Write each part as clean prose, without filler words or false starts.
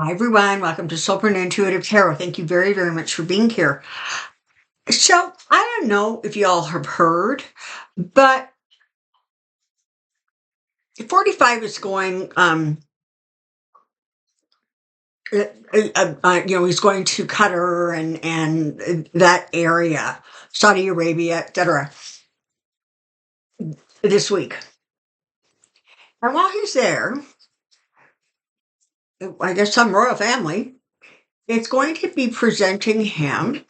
Hi, everyone. Welcome to Soulprint Intuitive Tarot. Thank you very, very much for being here. So, I don't know if you all have heard, but 45 is going, he's going to Qatar and that area, Saudi Arabia, etc. this week. And while he's there, I guess some royal family is going to be presenting him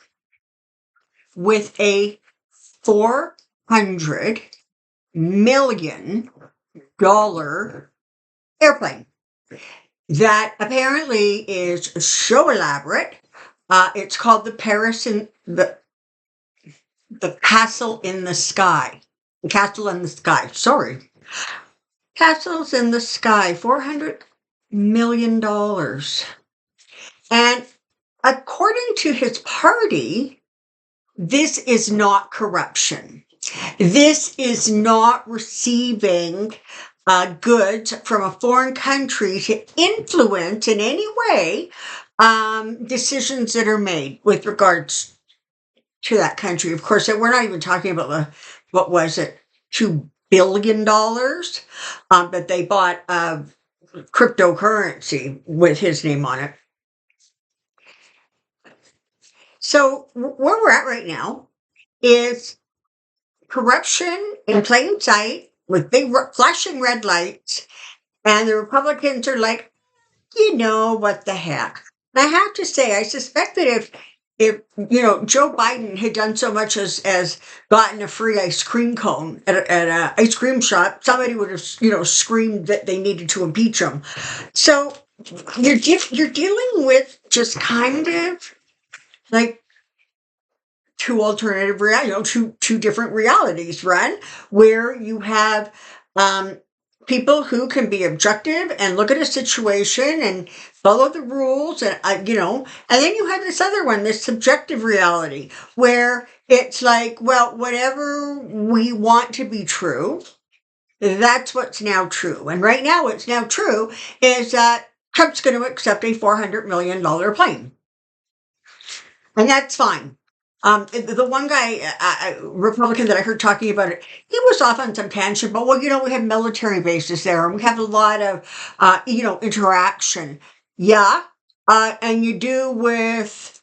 with a $400 million airplane that apparently is so elaborate. It's called the Castle in the Sky. The Castle in the Sky. Sorry. Castles in the Sky. $400 million. And according to his party, this is not corruption. This is not receiving goods from a foreign country to influence in any way decisions that are made with regards to that country. Of course, we're not even talking about what was it, $2 billion that they bought cryptocurrency with his name on it. So where we're at right now is corruption in plain sight with big flashing red lights, and the Republicans are like, what the heck? And I have to say, I suspect that if Joe Biden had done so much as gotten a free ice cream cone at a ice cream shop, somebody would have screamed that they needed to impeach him. So you're dealing with just kind of like two alternative two different realities, run, where you have people who can be objective and look at a situation and follow the rules, and and then you have this other one, this subjective reality, where it's like, well, whatever we want to be true, that's what's now true. And right now, what's now true is that Trump's going to accept a $400 million plane, and that's fine. The one guy, Republican that I heard talking about it, he was off on some tangent, but we have military bases there and we have a lot of, interaction. Yeah. And you do with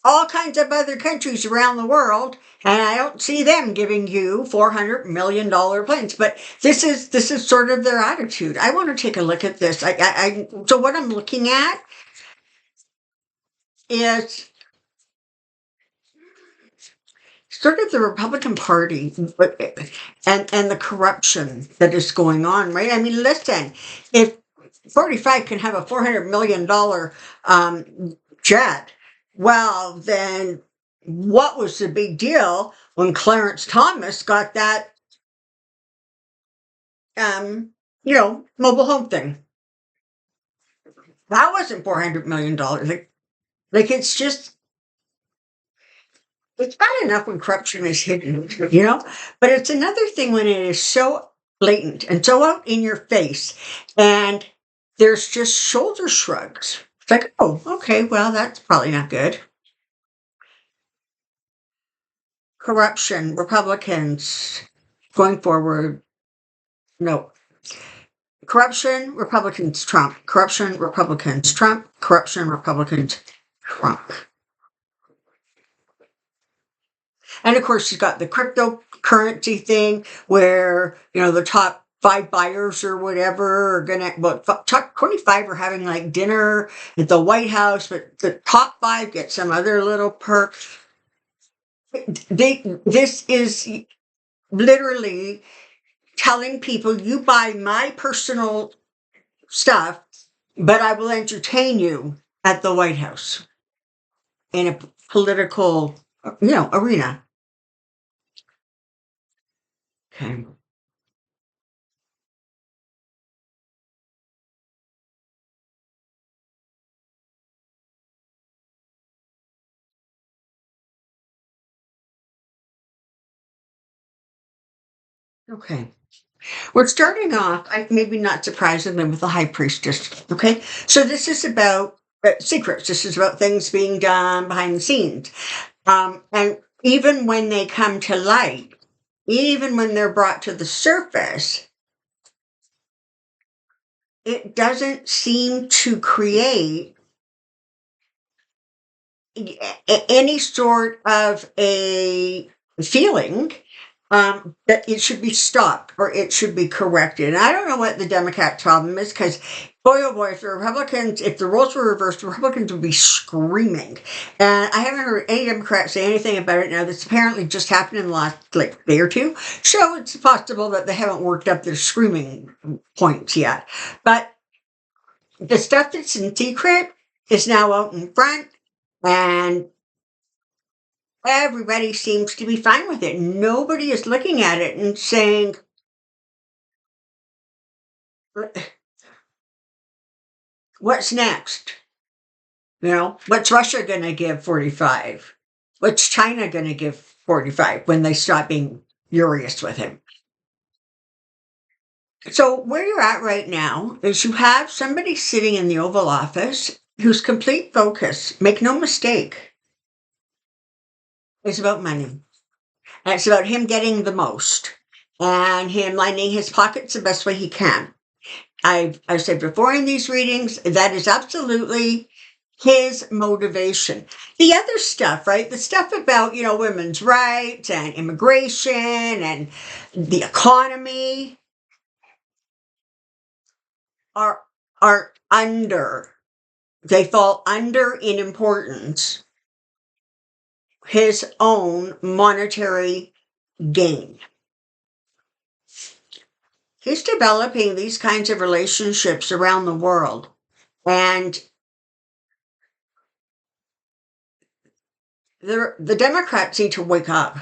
all kinds of other countries around the world. And I don't see them giving you $400 million planes, but this is sort of their attitude. I want to take a look at this. So what I'm looking at is sort of the Republican Party and the corruption that is going on, right? I mean, listen, if 45 can have a $400 million jet, well, then what was the big deal when Clarence Thomas got that, mobile home thing? That wasn't $400 million. Like it's just, it's bad enough when corruption is hidden, but it's another thing when it is so blatant and so out in your face and there's just shoulder shrugs. It's like, oh, okay, well, that's probably not good. Corruption, Republicans going forward, no. Corruption, Republicans, Trump. Corruption, Republicans, Trump. Corruption, Republicans, Trump. And of course, she's got the cryptocurrency thing where, the top 5 buyers or whatever are going to, top 25 are having like dinner at the White House, but the top 5 get some other little perk. This is literally telling people, you buy my personal stuff, but I will entertain you at the White House in a political, arena. Okay. Okay. We're starting off, maybe not surprisingly, with the High Priestess. Okay. So this is about secrets. This is about things being done behind the scenes. And even when they come to light, even when they're brought to the surface, it doesn't seem to create any sort of a feeling that it should be stopped or it should be corrected. And I don't know what the Democrat problem is, because boy, oh boy, if the roles were reversed, Republicans would be screaming. And I haven't heard any Democrats say anything about it now. This apparently just happened in the last day or two. So it's possible that they haven't worked up their screaming points yet. But the stuff that's in secret is now out in front, and everybody seems to be fine with it. Nobody is looking at it and saying, what's next? What's Russia going to give 45? What's China going to give 45 when they stop being furious with him? So, where you're at right now is you have somebody sitting in the Oval Office whose complete focus, make no mistake, is about money. And it's about him getting the most and him lining his pockets the best way he can. I've said before in these readings, that is absolutely his motivation. The other stuff, right? The stuff about, women's rights and immigration and the economy are they fall under in importance his own monetary gain. He's developing these kinds of relationships around the world. And the Democrats need to wake up,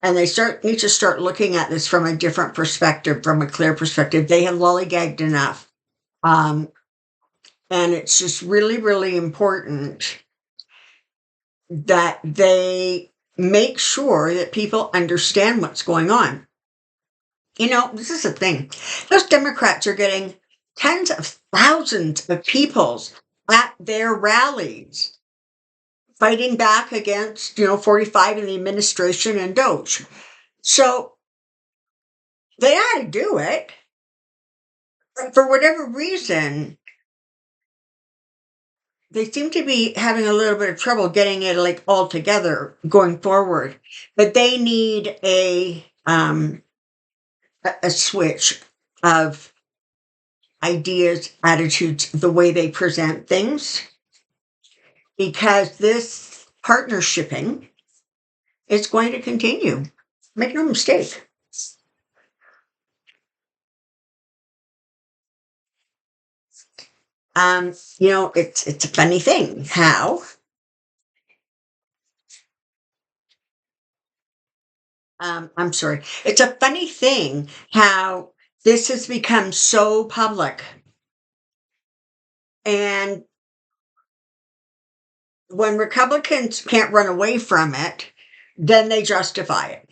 and they need to start looking at this from a different perspective, from a clear perspective. They have lollygagged enough. And it's just really, really important that they make sure that people understand what's going on. This is the thing. Those Democrats are getting tens of thousands of people at their rallies fighting back against, 45 in the administration and Doge. So they had to do it. But for whatever reason, they seem to be having a little bit of trouble getting it all together going forward. But they need a switch of ideas, attitudes, the way they present things, because this partnershiping is going to continue. Make no mistake. It's a funny thing how I'm sorry. It's a funny thing how this has become so public. And when Republicans can't run away from it, then they justify it.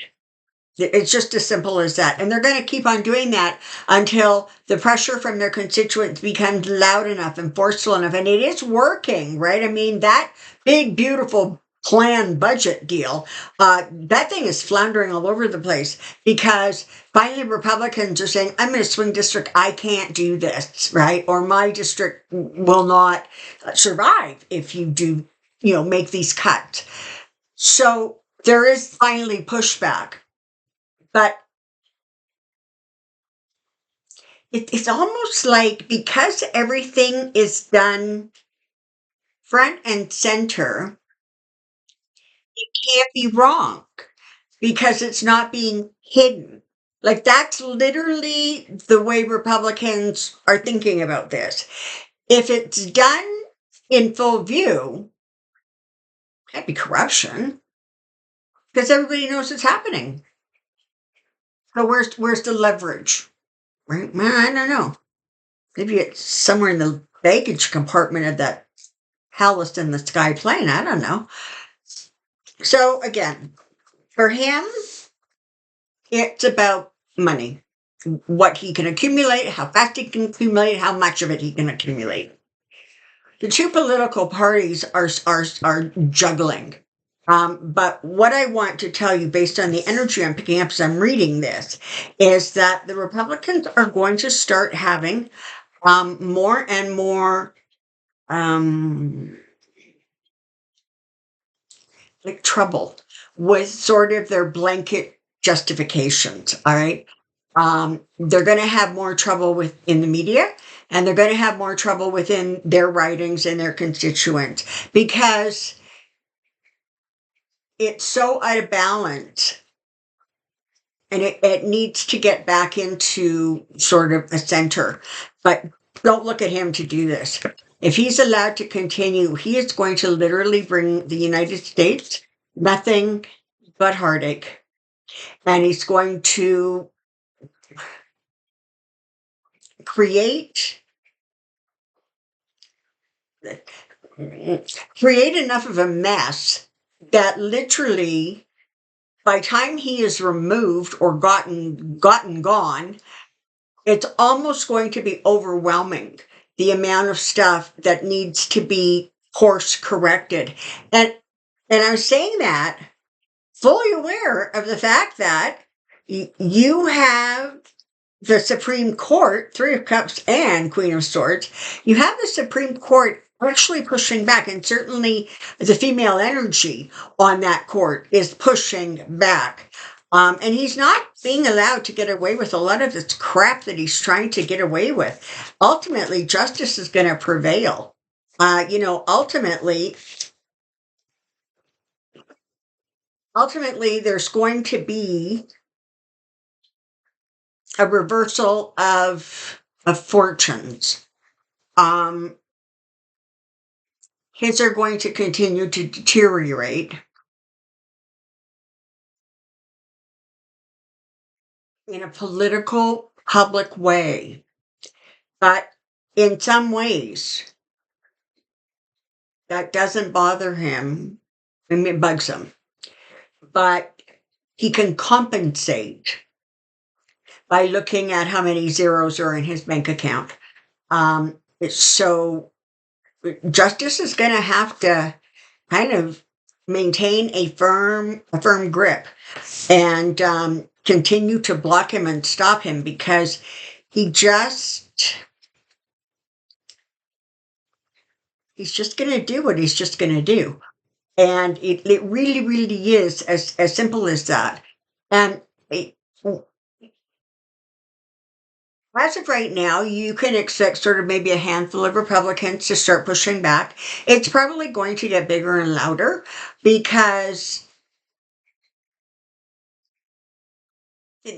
It's just as simple as that. And they're going to keep on doing that until the pressure from their constituents becomes loud enough and forceful enough. And it is working, right? I mean, that big, beautiful planned budget deal, that thing is floundering all over the place, because finally Republicans are saying, I'm in a swing district, I can't do this, right? Or my district will not survive if you do, make these cuts. So there is finally pushback. But it's almost like, because everything is done front and center, it can't be wrong because it's not being hidden. That's literally the way Republicans are thinking about this. If it's done in full view, it can't be corruption because everybody knows it's happening. So where's the leverage? Right? Man, I don't know. Maybe it's somewhere in the baggage compartment of that Palace in the Sky plane. I don't know. So again, for him, it's about money. What he can accumulate, how fast he can accumulate, how much of it he can accumulate. the two political parties are juggling. But what I want to tell you, based on the energy I'm picking up as I'm reading this, is that the Republicans are going to start having more and more um, like trouble with sort of their blanket justifications. All right. They're going to have more trouble with in the media, and they're going to have more trouble within their writings and their constituents because it's so out of balance, and it needs to get back into sort of a center. But don't look at him to do this. If he's allowed to continue, he is going to literally bring the United States nothing but heartache. And he's going to create create enough of a mess that literally by time he is removed or gotten gone, it's almost going to be overwhelming, the amount of stuff that needs to be course corrected. And I'm saying that fully aware of the fact that you have the Supreme Court, Three of Cups and Queen of Swords, you have the Supreme Court actually pushing back, and certainly the female energy on that court is pushing back. And he's not being allowed to get away with a lot of this crap that he's trying to get away with. Ultimately, justice is going to prevail. Ultimately, there's going to be a reversal of fortunes. His are going to continue to deteriorate in a political, public way. But in some ways, that doesn't bother him. I mean, it bugs him. But he can compensate by looking at how many zeros are in his bank account. So justice is going to have to kind of maintain a firm grip and continue to block him and stop him, because he's just going to do what he's just going to do. And it really, really is as simple as that. And as of right now, you can expect sort of maybe a handful of Republicans to start pushing back. It's probably going to get bigger and louder because,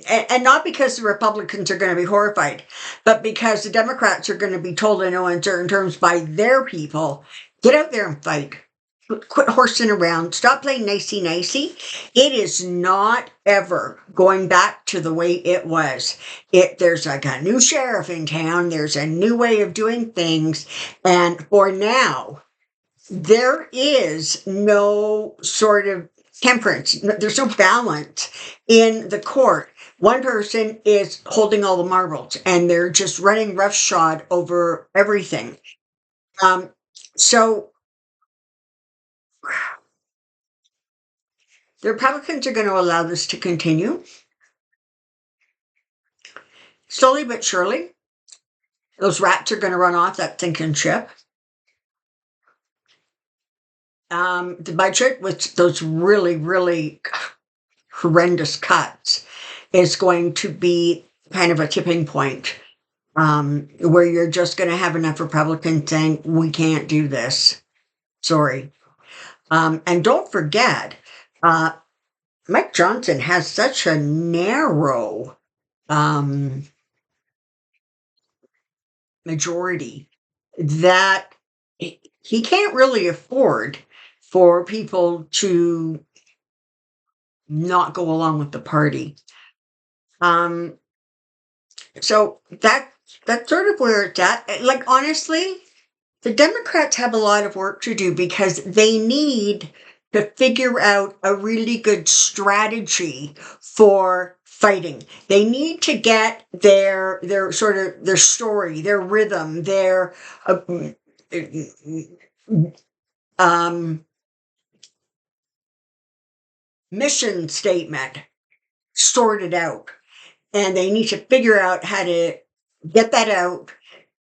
and not because the Republicans are going to be horrified, but because the Democrats are going to be told in no uncertain terms by their people, get out there and fight. Quit horsing around. Stop playing nicey-nicey. It is not ever going back to the way it was. There's like a new sheriff in town. There's a new way of doing things. And for now, there is no sort of temperance. There's no balance in the court. One person is holding all the marbles, and they're just running roughshod over everything. So the Republicans are going to allow this to continue. Slowly but surely, those rats are going to run off that sinking ship. The budget, with those really, really horrendous cuts, is going to be kind of a tipping point where you're just going to have enough Republicans saying, we can't do this. Sorry. And don't forget, Mike Johnson has such a narrow majority that he can't really afford for people to not go along with the party. So that's sort of where it's at. Like, honestly, the Democrats have a lot of work to do because they need to figure out a really good strategy for fighting. They need to get their sort of their story, their rhythm, their um, mission statement sorted out, and they need to figure out how to get that out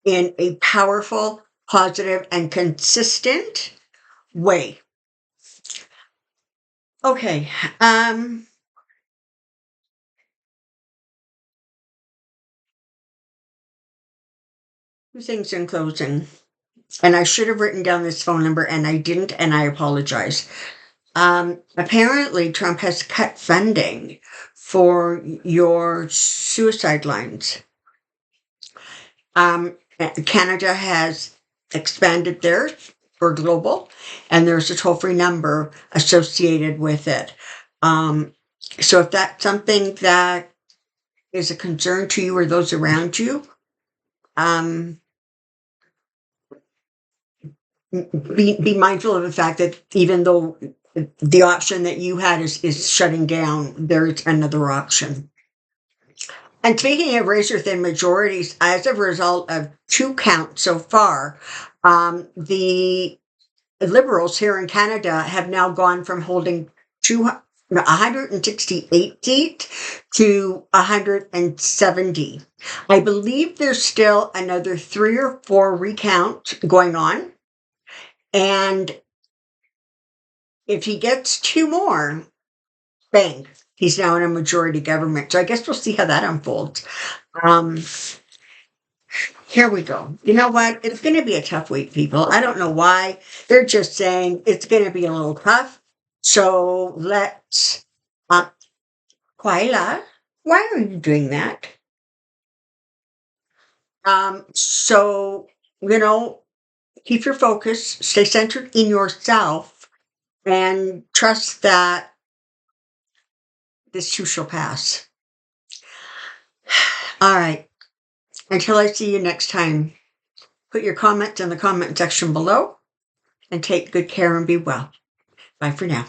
in a powerful, positive, and consistent way. Okay. Two things in closing. And I should have written down this phone number and I didn't, and I apologize. Apparently, Trump has cut funding for your suicide lines. Canada has expanded theirs for global, and there's a toll-free number associated with it. So if that's something that is a concern to you or those around you, be mindful of the fact that even though the option that you had is shutting down, there's another option. And speaking of razor thin majorities, as a result of 2 counts so far, the Liberals here in Canada have now gone from holding 168 seats to 170. I believe there's still another 3 or 4 recounts going on. And if he gets 2 more, bang, he's now in a majority government. So I guess we'll see how that unfolds. Here we go. You know what? It's going to be a tough week, people. I don't know why. They're just saying it's going to be a little tough. So let's, Quila, why are you doing that? So, you know, keep your focus, stay centered in yourself, and trust that this too shall pass. All right. Until I see you next time, put your comments in the comment section below and take good care and be well. Bye for now.